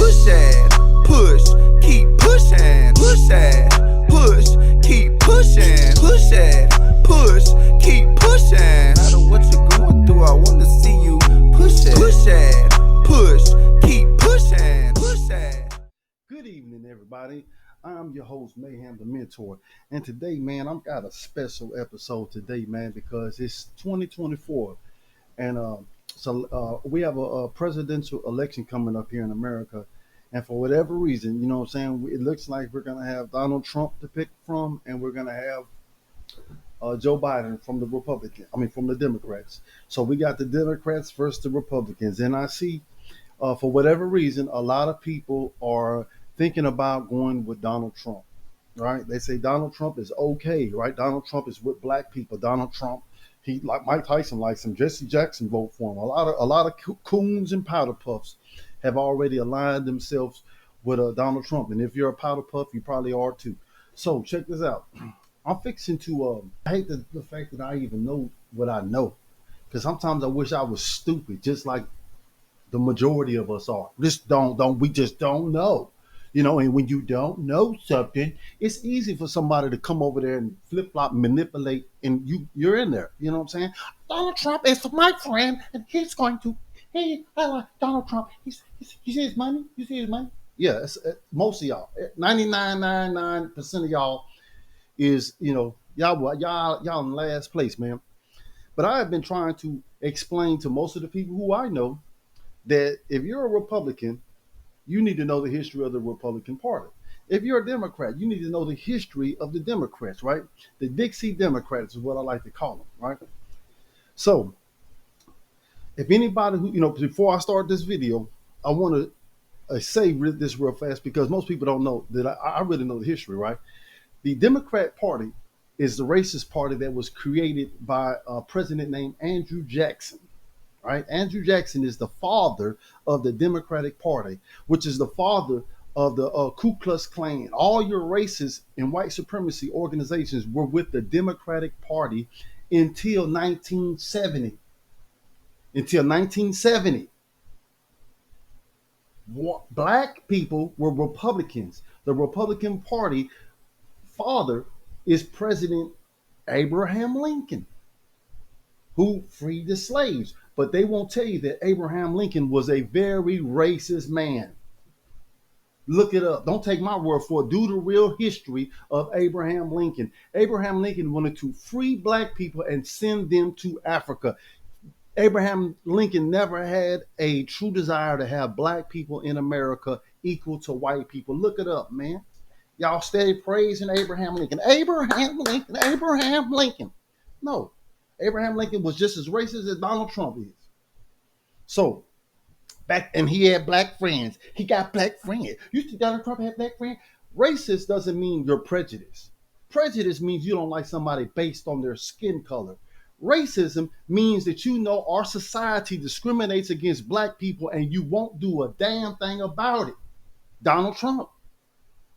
push that, push, keep pushing, push that, push, keep pushing, push that, push, keep pushing. No matter what you're going through, I want to see you push it, push that, push, keep pushing, push that. Good evening, everybody. I'm your host, Maham the Mentor, and today, man, I've got a special episode today, man, because it's 2024, and we have a presidential election coming up here in America, and for whatever reason, you know what I'm saying, it looks like we're gonna have Donald Trump to pick from, and we're gonna have Joe Biden from from the Democrats. So we got the Democrats versus the Republicans, and I see, for whatever reason, a lot of people are thinking about going with Donald Trump, right? They say Donald Trump is okay, right? Donald Trump is with black people. Donald Trump, he like Mike Tyson likes him. Jesse Jackson vote for him. A lot of coons and powder puffs have already aligned themselves with Donald Trump. And if you're a powder puff, you probably are too. So check this out. I'm fixing to. I hate the fact that I even know what I know, because sometimes I wish I was stupid, just like the majority of us are. We just don't know. You know, and when you don't know something, it's easy for somebody to come over there and flip flop, manipulate, and you're in there. You know what I'm saying? Donald Trump is my friend, and he's going to. Hey, I like Donald Trump. You see his money? You see his money? Yeah, most of y'all, 99.99% of y'all is, y'all in last place, man. But I have been trying to explain to most of the people who I know that if you're a Republican, you need to know the history of the Republican Party. If you're a Democrat, you need to know the history of the Democrats, right? The Dixie Democrats is what I like to call them, right? So, if anybody before I start this video, I want to say this real fast, because most people don't know that I really know the history, right? The Democrat Party is the racist party that was created by a president named Andrew Jackson. Right? Andrew Jackson is the father of the Democratic Party, which is the father of the Ku Klux Klan. All your racist and white supremacy organizations were with the Democratic Party until 1970. Until 1970. Black people were Republicans. The Republican Party father is President Abraham Lincoln, who freed the slaves. But they won't tell you that Abraham Lincoln was a very racist man. Look it up. Don't take my word for it. Do the real history of Abraham Lincoln. Abraham Lincoln wanted to free black people and send them to Africa. Abraham Lincoln never had a true desire to have black people in America equal to white people. Look it up, man. Y'all steady praising Abraham Lincoln. Abraham Lincoln, Abraham Lincoln. No, Abraham Lincoln was just as racist as Donald Trump is. So, and he had black friends. He got black friends. You think Donald Trump had black friends? Racist doesn't mean you're prejudiced. Prejudice means you don't like somebody based on their skin color. Racism means that you know our society discriminates against black people and you won't do a damn thing about it. Donald Trump.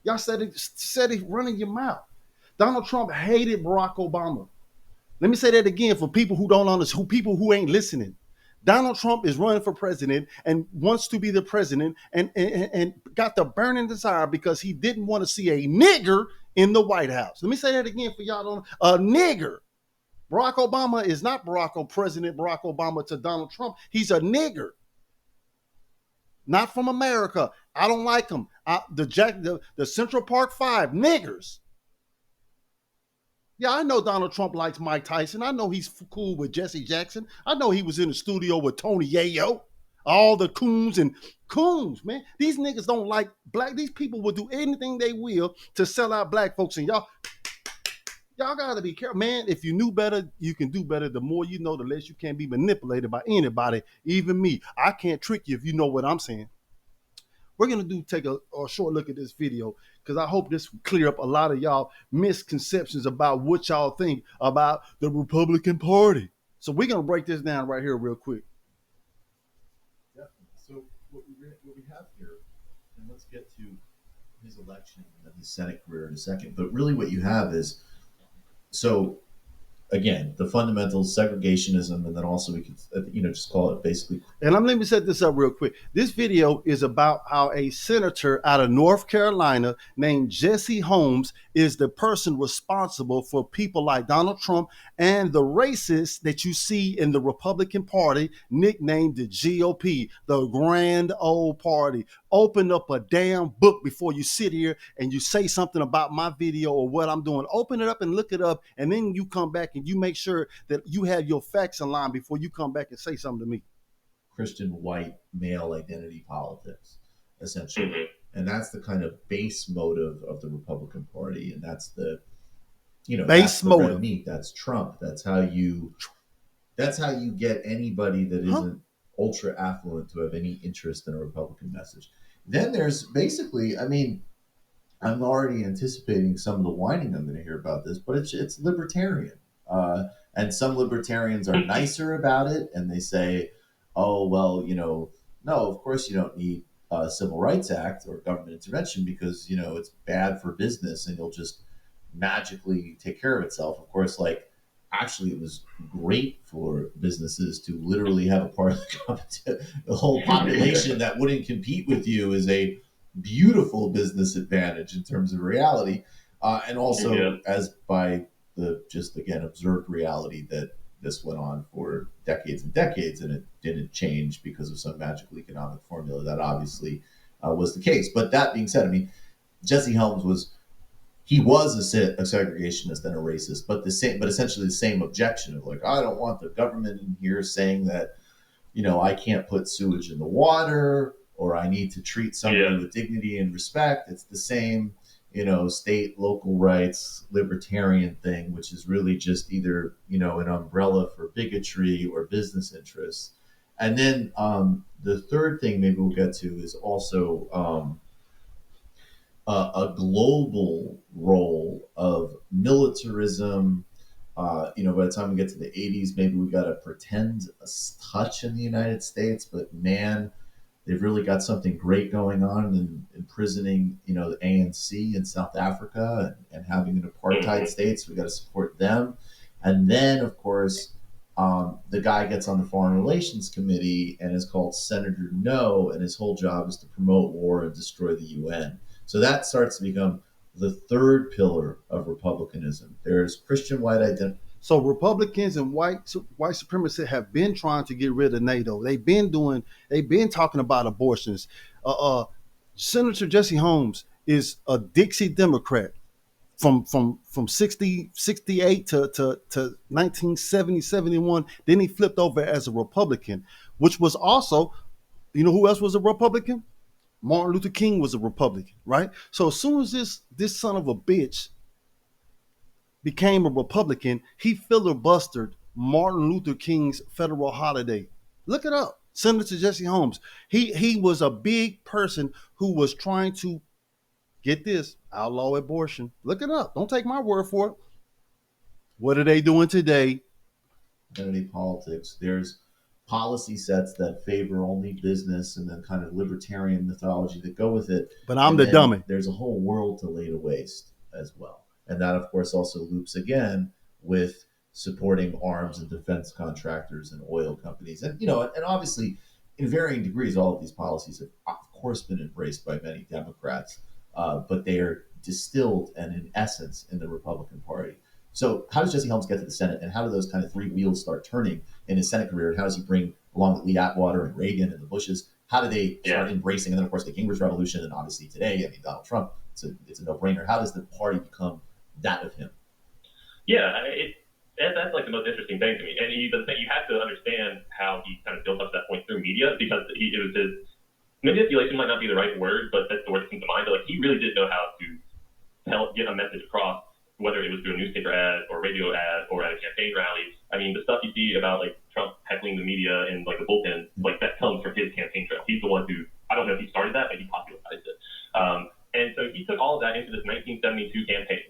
Y'all said it running your mouth. Donald Trump hated Barack Obama. Let me say that again for people who don't understand, people who ain't listening. Donald Trump is running for president and wants to be the president and got the burning desire because he didn't want to see a nigger in the White House. Let me say that again for y'all. A nigger. Barack Obama is not President Barack Obama to Donald Trump. He's a nigger. Not from America. I don't like him. The Central Park Five, niggers. Yeah, I know Donald Trump likes Mike Tyson. I know he's cool with Jesse Jackson. I know he was in the studio with Tony Yayo. All the coons, man. These niggas don't like black. These people will do anything they will to sell out black folks. And y'all gotta be careful, man. If you knew better, you can do better. The more you know, the less you can be manipulated by anybody, even me. I can't trick you if you know what I'm saying. We're going to take a short look at this video because I hope this will clear up a lot of y'all misconceptions about what y'all think about the Republican Party. So we're going to break this down right here real quick. Definitely. So what we have here, and let's get to his election and his Senate career in a second, but really what you have is, so again, the fundamentals, segregationism, and then also we could, just call it basically. And let me set this up real quick. This video is about how a senator out of North Carolina named Jesse Helms is the person responsible for people like Donald Trump and the racists that you see in the Republican Party, nicknamed the GOP, the Grand Old Party. Open up a damn book before you sit here and you say something about my video or what I'm doing. Open it up and look it up, and then you come back and you make sure that you have your facts in line before you come back and say something to me. Christian white male identity politics, essentially. Mm-hmm. And that's the kind of base motive of the Republican Party. And that's the, base that's motive. The red meat. That's Trump. That's how you get anybody that isn't ultra affluent to have any interest in a Republican message. Then there's basically, I'm already anticipating some of the whining I'm going to hear about this, but it's libertarian. And some libertarians are nicer about it, and they say, oh, well, no, of course you don't need a Civil Rights Act or government intervention because, it's bad for business and you'll just magically take care of itself. Of course, actually it was great for businesses to literally have a part of the whole population that wouldn't compete with you is a beautiful business advantage in terms of reality. And also as by the just again observed reality that this went on for decades and decades and it didn't change because of some magical economic formula. That obviously was the case. But that being said, Jesse Helms was a segregationist and a racist, but essentially the same objection of I don't want the government in here saying that, I can't put sewage in the water or I need to treat somebody with dignity and respect. It's the same, state, local rights, libertarian thing, which is really just either, an umbrella for bigotry or business interests. And then the third thing maybe we'll get to is also a global role of militarism. By the time we get to the 80s, maybe we got a pretend touch in the United States, but man, they've really got something great going on in imprisoning, the ANC in South Africa and having an apartheid state. So we got to support them. And then, of course, the guy gets on the Foreign Relations Committee and is called Senator No, and his whole job is to promote war and destroy the UN. So that starts to become the third pillar of republicanism. There's Christian white identity. So Republicans and white supremacists have been trying to get rid of NATO. They've been talking about abortions. Senator Jesse Helms is a Dixie Democrat from 68 to 1970, 71. Then he flipped over as a Republican, which was also, who else was a Republican? Martin Luther King was a Republican, right? So as soon as this son of a bitch became a Republican, he filibustered Martin Luther King's federal holiday. Look it up. Senator Jesse Helms. He was a big person who was trying to, get this, outlaw abortion. Look it up. Don't take my word for it. What are they doing today? Identity politics. There's policy sets that favor only business and then kind of libertarian mythology that go with it. But I'm the dummy. There's a whole world to lay to waste as well. And that, of course, also loops again with supporting arms and defense contractors and oil companies. And, and obviously, in varying degrees, all of these policies have, of course, been embraced by many Democrats, but they are distilled and, in essence, in the Republican Party. So how does Jesse Helms get to the Senate, and how do those kind of three wheels start turning in his Senate career? And how does he bring along Lee Atwater and Reagan and the Bushes? How do they start embracing? And then, of course, the Gingrich Revolution, and obviously today, Donald Trump. It's a no-brainer. How does the party become that of him? Yeah, that's like the most interesting thing to me. And you have to understand how he kind of built up to that point through media, because it was his manipulation might not be the right word, but that's the word that comes to mind. But he really did know how to get a message across, whether it was through a newspaper ad or radio ad or at a campaign rally. The stuff you see about Trump heckling the media and the bullpen, that comes from his campaign trail. He's the one who, I don't know if he started that, but he popularized it. And so he took all of that into this 1972 campaign.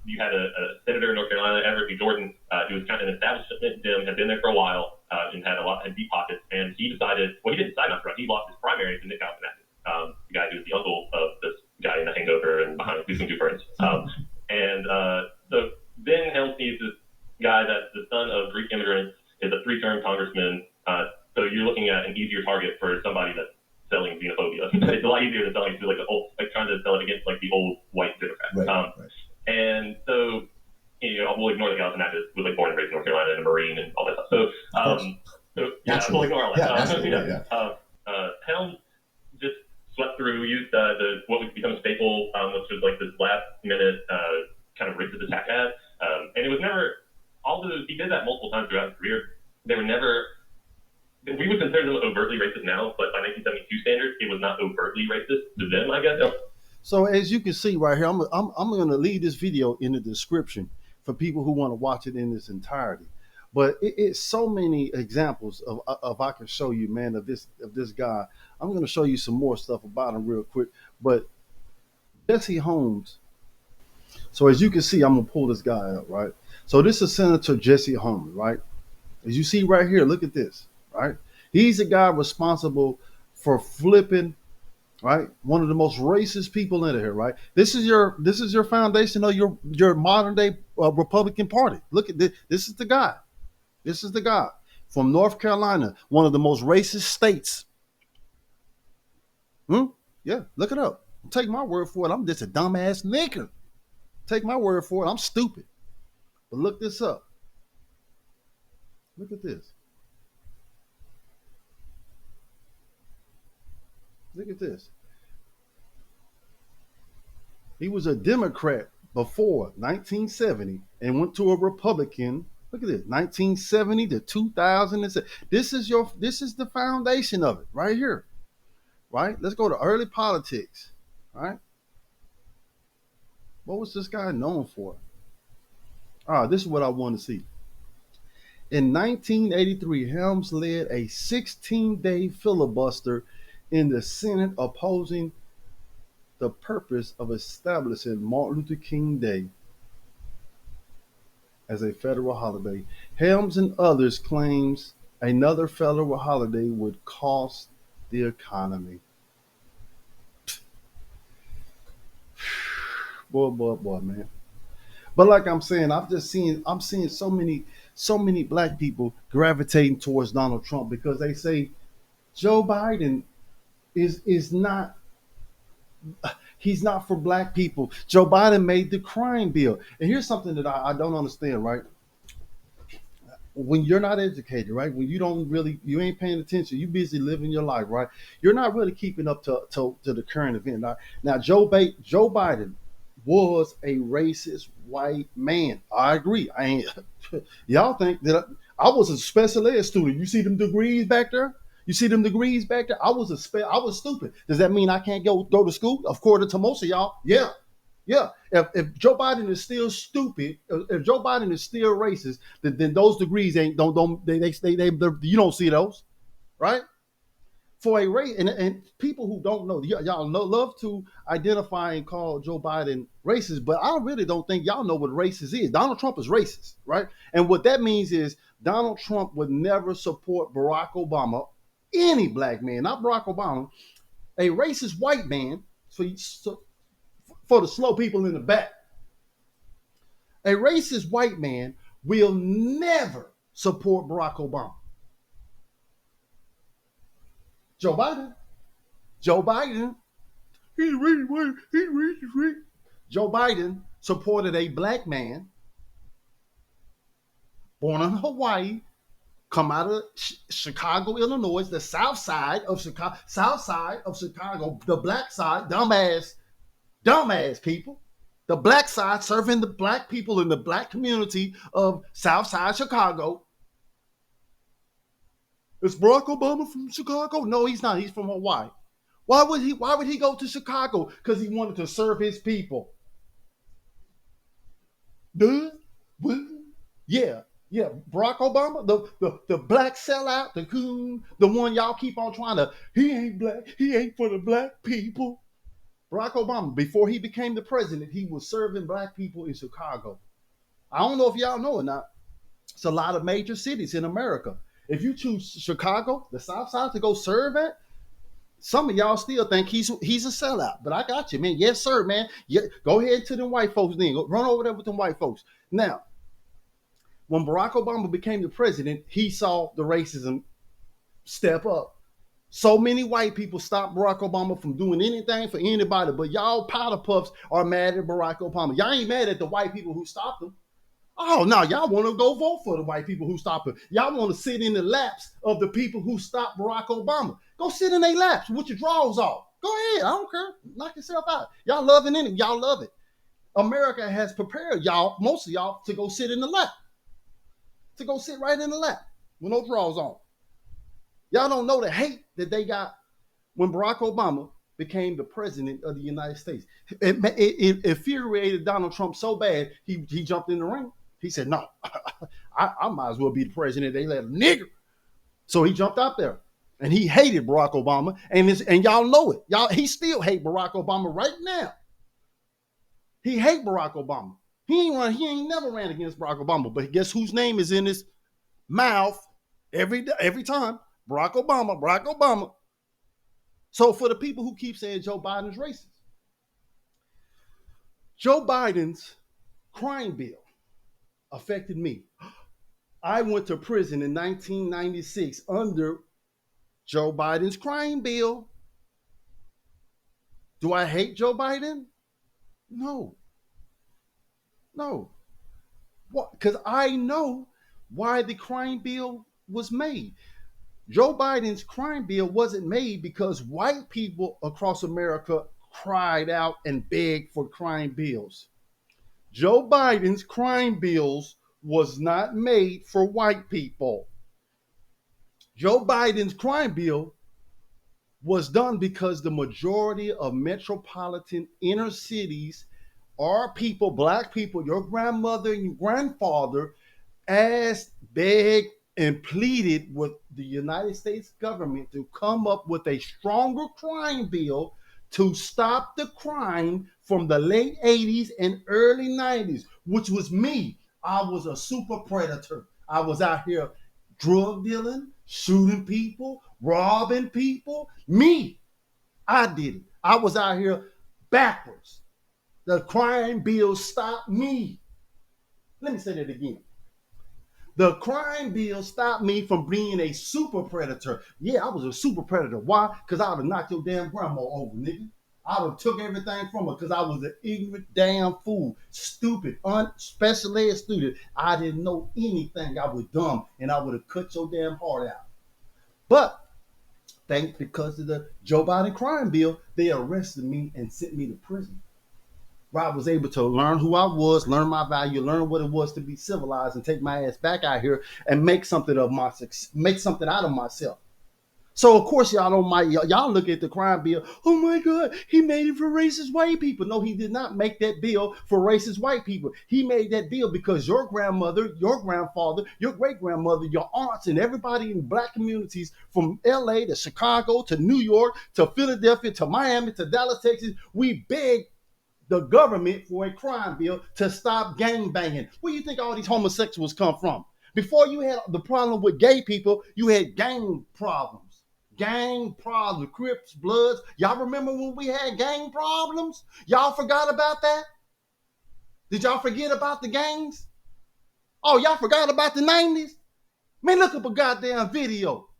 You had a senator in North Carolina, Everett B. Jordan, who was kind of an establishment Dem, had been there for a while and had deep pockets. And he decided, well, he didn't decide not to run. He lost his primary to Nick Galifianakis, the guy who was the uncle of this guy in The Hangover and Behind Losing Two Friends. So then Helms needs to guy that's the son of Greek immigrants, is a 3-term congressman. So you're looking at an easier target for somebody that's selling xenophobia. It's a lot easier than selling to like the old, like trying to sell it against like the old white Democrats. Right. And so, we'll ignore the guy who was like born and raised in North Carolina and a Marine and all that stuff. We'll ignore all that. Helms just swept through, used what would become a staple, which was like this last minute kind of racist attack ad. And it was never, although he did that multiple times throughout his career, they were never, we would consider them overtly racist now, but by 1972 standards, it was not overtly racist to them, I guess. So as you can see right here, I'm going to leave this video in the description for people who want to watch it in its entirety. But it's so many examples of I can show you, man, of this guy. I'm going to show you some more stuff about him real quick. But Jesse Helms. So as you can see, I'm going to pull this guy up, right? So this is Senator Jesse Helms, right? As you see right here, look at this, right? He's the guy responsible for flipping, right, one of the most racist people in here, right? This is your foundation of your modern day Republican Party. Look at this. This is the guy. This is the guy from North Carolina, one of the most racist states. Yeah, look it up. Take my word for it. I'm just a dumbass nigger. Take my word for it. I'm stupid. But look this up. Look at this. Look at this. He was a Democrat before 1970 and went to a Republican. Look at this, 1970 to 2007. This is the foundation of it right here, right? Let's go to early politics, right? What was this guy known for? This is what I want to see. In 1983, Helms led a 16-day filibuster in the Senate opposing the purpose of establishing Martin Luther King Day as a federal holiday. Helms and others claims another federal holiday would cost the economy. Boy, man. But like I'm saying, I'm seeing so many black people gravitating towards Donald Trump because they say Joe Biden is not. He's not for black people. Joe Biden made the crime bill. And here's something that I don't understand, right? When you're not educated, right? When you ain't paying attention, you busy living your life, right? You're not really keeping up to the current event. Now Joe Biden was a racist white man. I agree. Y'all think that I was a special ed student. You see them degrees back there? I was stupid. Does that mean I can't go to school? According to most of y'all, yeah. If Joe Biden is still stupid, if Joe Biden is still racist, then those degrees don't you don't see those, right? For a race and people who don't know, y'all love to identify and call Joe Biden racist, but I really don't think y'all know what racist is. Donald Trump is racist, right? And what that means is Donald Trump would never support Barack Obama. Any black man, not Barack Obama, a racist white man, for the slow people in the back, a racist white man will never support Barack Obama. Joe Biden, he's really white, he's racist. Joe Biden supported a black man born in Hawaii, come out of Chicago, Illinois, the south side of Chicago, the black side, dumbass people. The black side serving the black people in the black community of south side Chicago. Is Barack Obama from Chicago? No, he's not. He's from Hawaii. Why would he go to Chicago? Because he wanted to serve his people. Yeah, Barack Obama, the black sellout, the coon, the one y'all keep on trying to, he ain't black, he ain't for the black people. Barack Obama, before he became the president, he was serving black people in Chicago. I don't know if y'all know or not. It's a lot of major cities in America. If you choose Chicago, the South Side, to go serve at, some of y'all still think he's a sellout. But I got you, man. Yes, sir, man. Yeah, go ahead to them white folks then. Go run over there with them white folks. Now, When Barack Obama became the president, he saw the racism step up. So many white people stopped Barack Obama from doing anything for anybody, but y'all powder puffs are mad at Barack Obama. Y'all ain't mad at the white people who stopped him. Oh, no, y'all want to go vote for the white people who stopped him. Y'all want to sit in the laps of the people who stopped Barack Obama. Go sit in their laps with your drawers off. Go ahead. I don't care. Knock yourself out. Y'all loving it. Y'all love it. America has prepared y'all, most of y'all, to go sit in the lap. To go sit right in the lap with no drawers on. Y'all don't know the hate that they got when Barack Obama became the president of the United States. It infuriated Donald Trump so bad, he jumped in the ring. He said, no, I might as well be the president. They let a nigger. So he jumped out there. And he hated Barack Obama. And y'all know it. He still hate Barack Obama right now. He hate Barack Obama. He ain't never ran against Barack Obama. But guess whose name is in his mouth every time? Barack Obama, Barack Obama. So for the people who keep saying Joe Biden's racist, Joe Biden's crime bill affected me. I went to prison in 1996 under Joe Biden's crime bill. Do I hate Joe Biden? No. What? Because I know why the crime bill was made. Joe Biden's crime bill wasn't made because white people across America cried out and begged for crime bills. Joe Biden's crime bills was not made for white people. Joe Biden's crime bill was done because the majority of metropolitan inner cities are people, black people, your grandmother and your grandfather asked, begged, and pleaded with the United States government to come up with a stronger crime bill to stop the crime from the late 80s and early 90s, which was me. I was a super predator. I was out here drug dealing, shooting people, robbing people. Me. I did it. I was out here backwards. The crime bill stopped me. Let me say that again. The crime bill stopped me from being a super predator. Yeah, I was a super predator. Why? Because I would have knocked your damn grandma over, nigga. I would have took everything from her because I was an ignorant damn fool, stupid, special ed student. I didn't know anything. I was dumb, and I would have cut your damn heart out. But because of the Joe Biden crime bill, they arrested me and sent me to prison, where I was able to learn who I was, learn my value, learn what it was to be civilized, and take my ass back out here and make something out of myself. So of course y'all look at the crime bill. Oh my God, he made it for racist white people. No, he did not make that bill for racist white people. He made that bill because your grandmother, your grandfather, your great grandmother, your aunts, and everybody in black communities from LA to Chicago to New York to Philadelphia to Miami to Dallas, Texas, we begged the government for a crime bill to stop gang banging. Where do you think all these homosexuals come from? Before you had the problem with gay people, you had gang problems. Gang problems, Crips, Bloods. Y'all remember when we had gang problems? Y'all forgot about that? Did y'all forget about the gangs? Oh, y'all forgot about the 90s? Man, look up a goddamn video.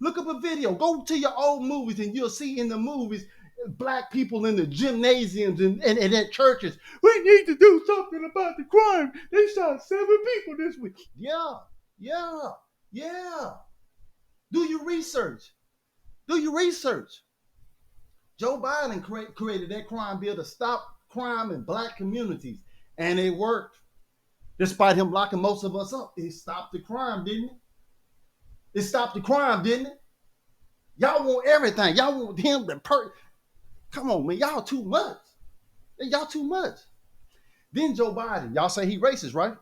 Look up a video. Go to your old movies and you'll see in the movies black people in the gymnasiums and at churches. We need to do something about the crime. They shot 7 people this week. Yeah. Do your research. Joe Biden created that crime bill to stop crime in black communities, and it worked. Despite him locking most of us up, it stopped the crime, didn't it? Y'all want everything. Y'all want him to Come on, man. Y'all too much. Then Joe Biden, y'all say he racist, right?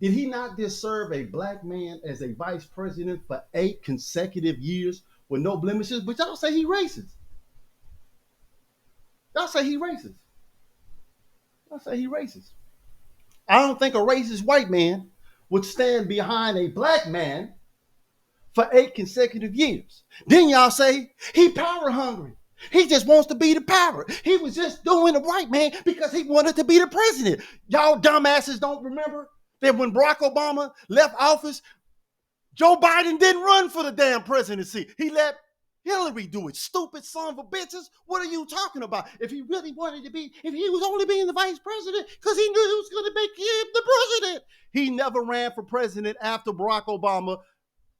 Did he not just serve a black man as a vice president for 8 consecutive years with no blemishes? But y'all say he racist. I don't think a racist white man would stand behind a black man for 8 consecutive years. Then y'all say he power hungry. He just wants to be the power. He was just doing the white man because he wanted to be the president. Y'all dumbasses don't remember that when Barack Obama left office, Joe Biden didn't run for the damn presidency. He let Hillary do it. Stupid son of a bitches. What are you talking about? If he really wanted to be, if he was only being the vice president because he knew he was going to make him the president. He never ran for president after Barack Obama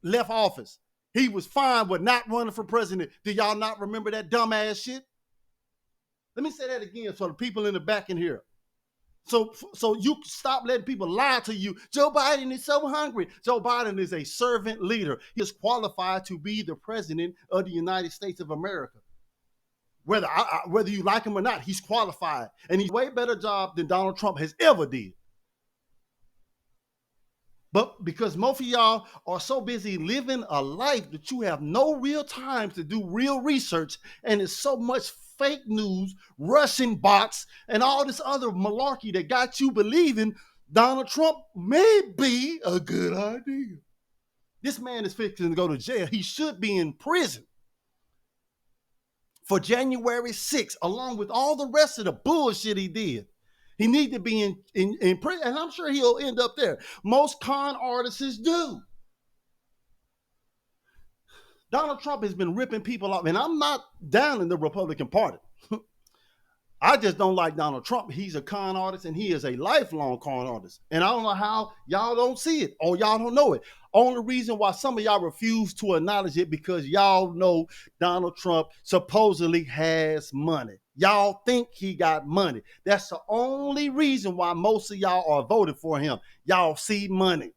left office. He was fine with not running for president. Do y'all not remember that dumbass shit? Let me say that again so the people in the back can hear. So you stop letting people lie to you. Joe Biden is so hungry. Joe Biden is a servant leader. He is qualified to be the president of the United States of America. Whether you like him or not, he's qualified. And he's a way better job than Donald Trump has ever did. But because most of y'all are so busy living a life that you have no real time to do real research, and it's so much fake news, Russian bots, and all this other malarkey that got you believing Donald Trump may be a good idea. This man is fixing to go to jail. He should be in prison for January 6th, along with all the rest of the bullshit he did. He needs to be in prison, and I'm sure he'll end up there. Most con artists do. Donald Trump has been ripping people off, and I'm not down in the Republican Party. I just don't like Donald Trump. He's a con artist, and he is a lifelong con artist. And I don't know how y'all don't see it or y'all don't know it. Only reason why some of y'all refuse to acknowledge it because y'all know Donald Trump supposedly has money. Y'all think he got money. That's the only reason why most of y'all are voting for him. Y'all see money.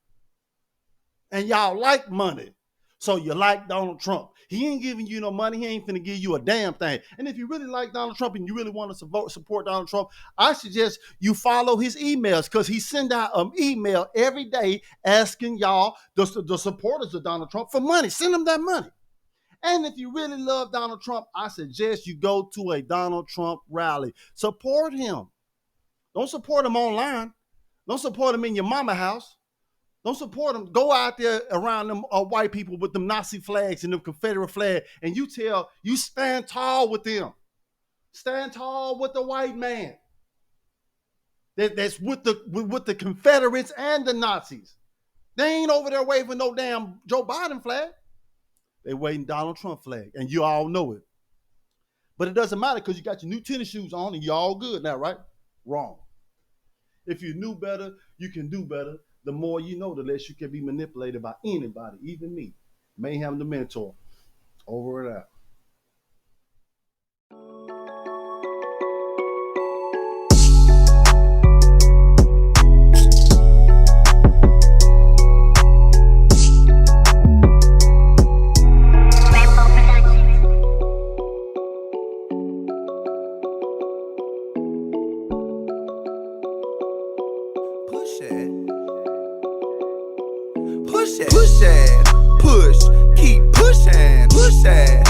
And y'all like money. So you like Donald Trump. He ain't giving you no money. He ain't finna give you a damn thing. And if you really like Donald Trump and you really want to support Donald Trump, I suggest you follow his emails because he sends out an email every day asking y'all, the supporters of Donald Trump, for money. Send them that money. And if you really love Donald Trump, I suggest you go to a Donald Trump rally. Support him. Don't support him online. Don't support him in your mama house. Don't support them. Go out there around them white people with them Nazi flags and them Confederate flag, and you stand tall with them. Stand tall with the white man. That's with the Confederates and the Nazis. They ain't over there waving no damn Joe Biden flag. They waving Donald Trump flag, and you all know it. But it doesn't matter because you got your new tennis shoes on and you're all good now, right? Wrong. If you knew better, you can do better. The more you know, the less you can be manipulated by anybody, even me. Maham the Mentor. Over and out. Push it, push, keep pushing, push it.